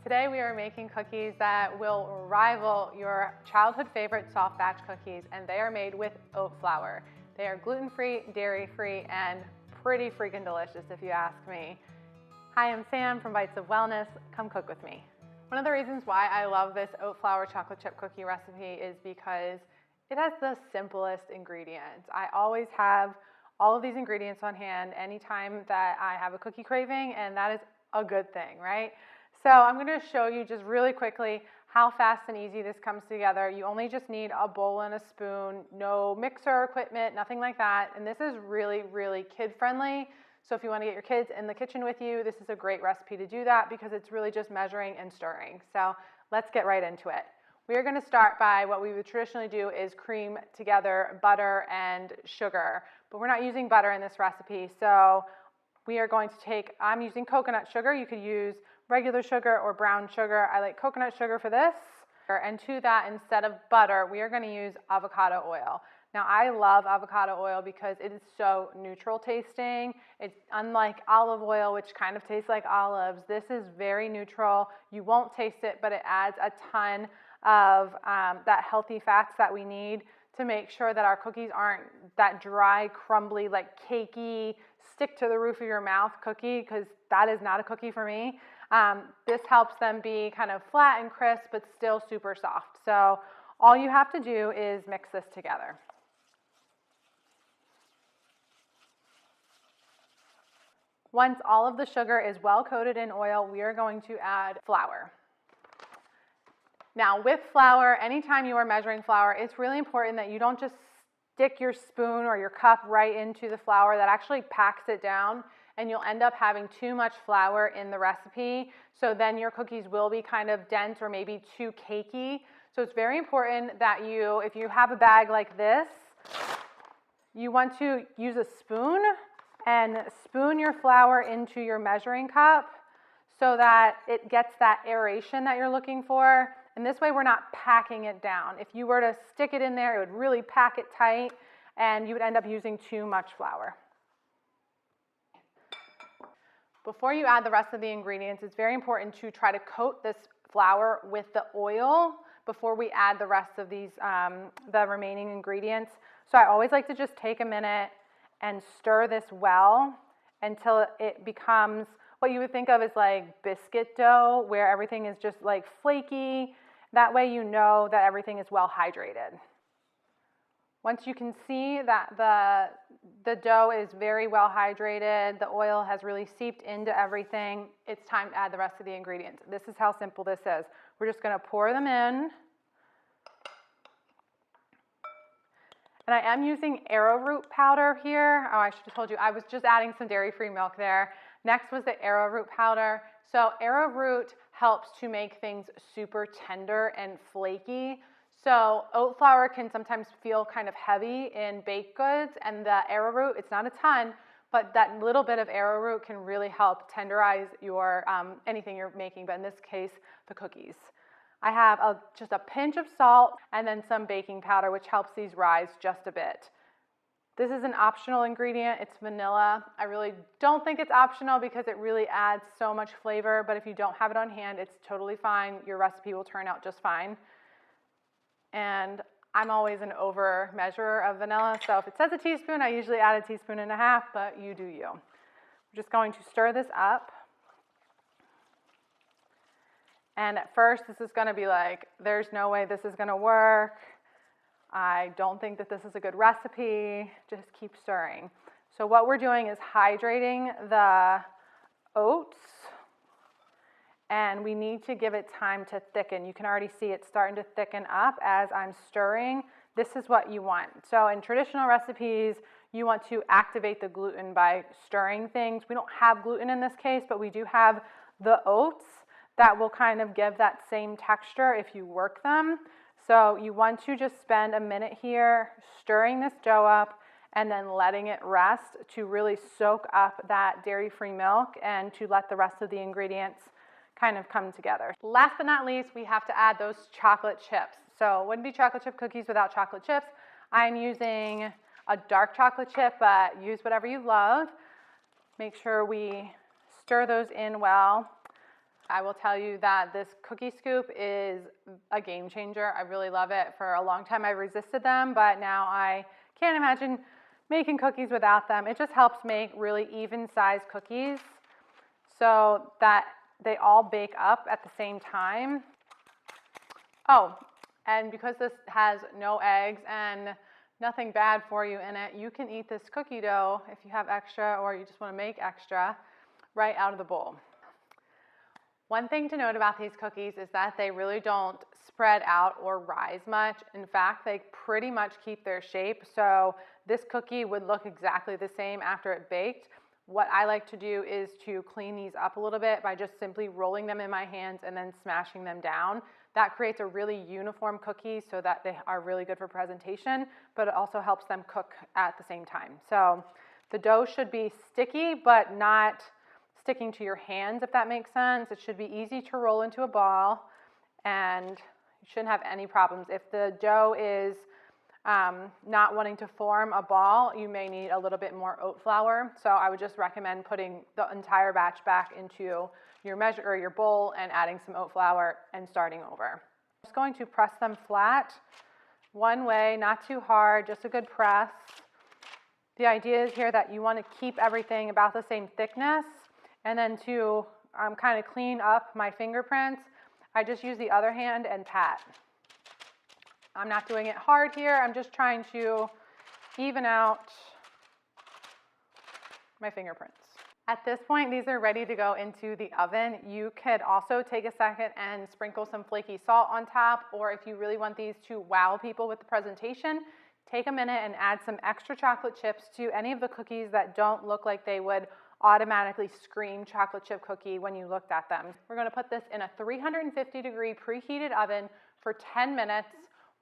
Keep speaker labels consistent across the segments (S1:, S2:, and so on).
S1: Today we are making cookies that will rival your childhood favorite soft batch cookies, and they are made with oat flour. They are gluten-free, dairy-free, and pretty freaking delicious if you ask me. Hi, I'm Sam from Bites of Wellness. Come cook with me. One of the reasons why I love this oat flour chocolate chip cookie recipe is because it has the simplest ingredients. I always have all of these ingredients on hand anytime that I have a cookie craving, and that is a good thing, right? So I'm going to show you just really quickly how fast and easy this comes together. You only just need a bowl and a spoon, no mixer equipment, nothing like that. And this is really, really kid-friendly. So if you want to get your kids in the kitchen with you, this is a great recipe to do that because it's really just measuring and stirring. So let's get right into it. We are going to start by what we would traditionally do is cream together butter and sugar, but we're not using butter in this recipe. So we are going to take, I'm using coconut sugar. You could use regular sugar or brown sugar. I like coconut sugar for this. And to that, instead of butter, we are going to use avocado oil. Now, I love avocado oil because it is so neutral tasting. It's unlike olive oil, which kind of tastes like olives. This is very neutral. You won't taste it, but it adds a ton of that healthy fats that we need to make sure that our cookies aren't that dry, crumbly, like cakey, stick to the roof of your mouth cookie, because that is not a cookie for me. This helps them be kind of flat and crisp, but still super soft. So all you have to do is mix this together. Once all of the sugar is well coated in oil, we are going to add flour. Now with flour, anytime you are measuring flour, it's really important that you don't just stick your spoon or your cup right into the flour. That actually packs it down, and you'll end up having too much flour in the recipe. So then your cookies will be kind of dense or maybe too cakey. So it's very important that you, if you have a bag like this, you want to use a spoon and spoon your flour into your measuring cup so that it gets that aeration that you're looking for. And this way we're not packing it down. If you were to stick it in there, it would really pack it tight and you would end up using too much flour. Before you add the rest of the ingredients, it's very important to try to coat this flour with the oil before we add the rest of these, the remaining ingredients. So I always like to just take a minute and stir this well until it becomes what you would think of as like biscuit dough, where everything is just like flaky. That way you know that everything is well hydrated. Once you can see that the dough is very well hydrated, the oil has really seeped into everything, it's time to add the rest of the ingredients. This is how simple this is. We're just going to pour them in. And I am using arrowroot powder here. Oh, I should have told you, I was just adding some dairy-free milk there. Next was the arrowroot powder. So arrowroot helps to make things super tender and flaky. So oat flour can sometimes feel kind of heavy in baked goods, and the arrowroot, it's not a ton, but that little bit of arrowroot can really help tenderize your anything you're making, but in this case, the cookies. I have just a pinch of salt and then some baking powder, which helps these rise just a bit. This is an optional ingredient. It's vanilla. I really don't think it's optional because it really adds so much flavor, but if you don't have it on hand, it's totally fine. Your recipe will turn out just fine. And I'm always an over measurer of vanilla, so if it says a teaspoon, I usually add a teaspoon and a half, but you do you. We're just going to stir this up. And at first, this is going to be like, there's no way this is going to work. I don't think that this is a good recipe. Just keep stirring. So what we're doing is hydrating the oats, and we need to give it time to thicken. You can already see it starting to thicken up as I'm stirring. This is what you want. So in traditional recipes, you want to activate the gluten by stirring things. We don't have gluten in this case, but we do have the oats that will kind of give that same texture if you work them. So you want to just spend a minute here stirring this dough up and then letting it rest to really soak up that dairy-free milk and to let the rest of the ingredients kind of come together. Last but not least, we have to add those chocolate chips. So it wouldn't be chocolate chip cookies without chocolate chips. I'm using a dark chocolate chip, but use whatever you love. Make sure we stir those in well. I will tell you that this cookie scoop is a game changer. I really love it. For a long time I resisted them, but now I can't imagine making cookies without them. It just helps make really even sized cookies so that they all bake up at the same time. Oh, and because this has no eggs and nothing bad for you in it, you can eat this cookie dough if you have extra or you just want to make extra right out of the bowl. One thing to note about these cookies is that they really don't spread out or rise much. In fact, they pretty much keep their shape. So this cookie would look exactly the same after it baked. What I like to do is to clean these up a little bit by just simply rolling them in my hands and then smashing them down. That creates a really uniform cookie so that they are really good for presentation, but it also helps them cook at the same time. So the dough should be sticky, but not sticking to your hands, if that makes sense. It should be easy to roll into a ball, and you shouldn't have any problems. If the dough is not wanting to form a ball, you may need a little bit more oat flour. So I would just recommend putting the entire batch back into your measure or your bowl and adding some oat flour and starting over. I'm just going to press them flat one way, not too hard, just a good press. The idea is here that you want to keep everything about the same thickness, and then to kind of clean up my fingerprints, I just use the other hand and pat. I'm not doing it hard here. I'm just trying to even out my fingerprints. At this point, these are ready to go into the oven. You could also take a second and sprinkle some flaky salt on top, or if you really want these to wow people with the presentation, take a minute and add some extra chocolate chips to any of the cookies that don't look like they would automatically scream chocolate chip cookie when you looked at them. We're going to put this in a 350-degree preheated oven for 10 minutes.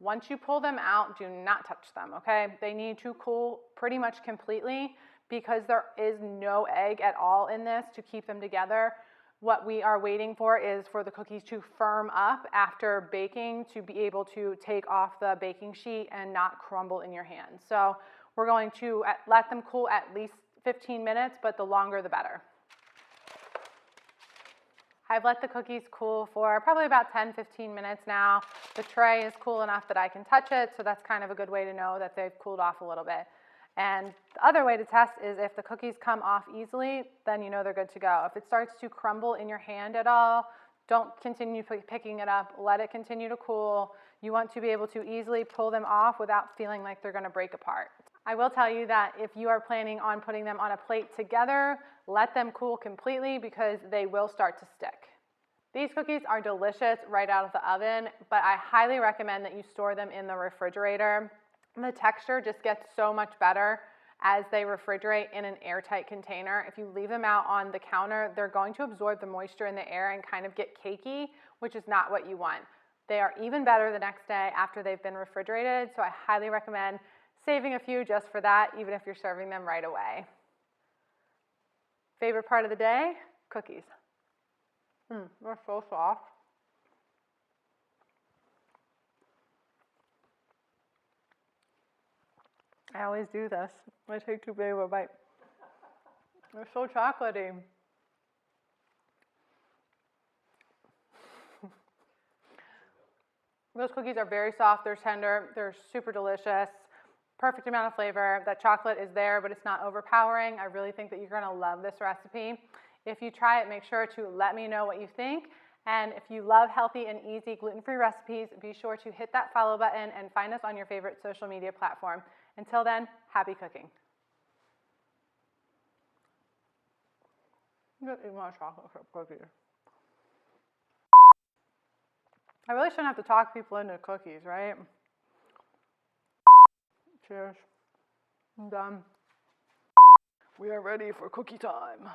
S1: Once you pull them out, do not touch them, okay? They need to cool pretty much completely because there is no egg at all in this to keep them together. What we are waiting for is for the cookies to firm up after baking to be able to take off the baking sheet and not crumble in your hand. So we're going to let them cool at least 15 minutes, but the longer the better. I've let the cookies cool for probably about 10-15 minutes now. The tray is cool enough that I can touch it, so that's kind of a good way to know that they've cooled off a little bit. And the other way to test is if the cookies come off easily, then you know they're good to go. If it starts to crumble in your hand at all, don't continue picking it up. Let it continue to cool. You want to be able to easily pull them off without feeling like they're going to break apart. I will tell you that if you are planning on putting them on a plate together, let them cool completely because they will start to stick. These cookies are delicious right out of the oven, but I highly recommend that you store them in the refrigerator. The texture just gets so much better as they refrigerate in an airtight container. If you leave them out on the counter, they're going to absorb the moisture in the air and kind of get cakey, which is not what you want. They are even better the next day after they've been refrigerated, so I highly recommend saving a few just for that, even if you're serving them right away. Favorite part of the day? Cookies. They're so soft. I always do this. I take too big of a bite. They're so chocolatey. Those cookies are very soft, they're tender, they're super delicious. Perfect amount of flavor. That chocolate is there, but it's not overpowering. I really think that you're gonna love this recipe. If you try it, make sure to let me know what you think. And if you love healthy and easy gluten-free recipes, be sure to hit that follow button and find us on your favorite social media platform. Until then, happy cooking. I'm gonna eat my chocolate chip cookies. I really shouldn't have to talk people into cookies, right? Cheers. I'm done. We are ready for cookie time.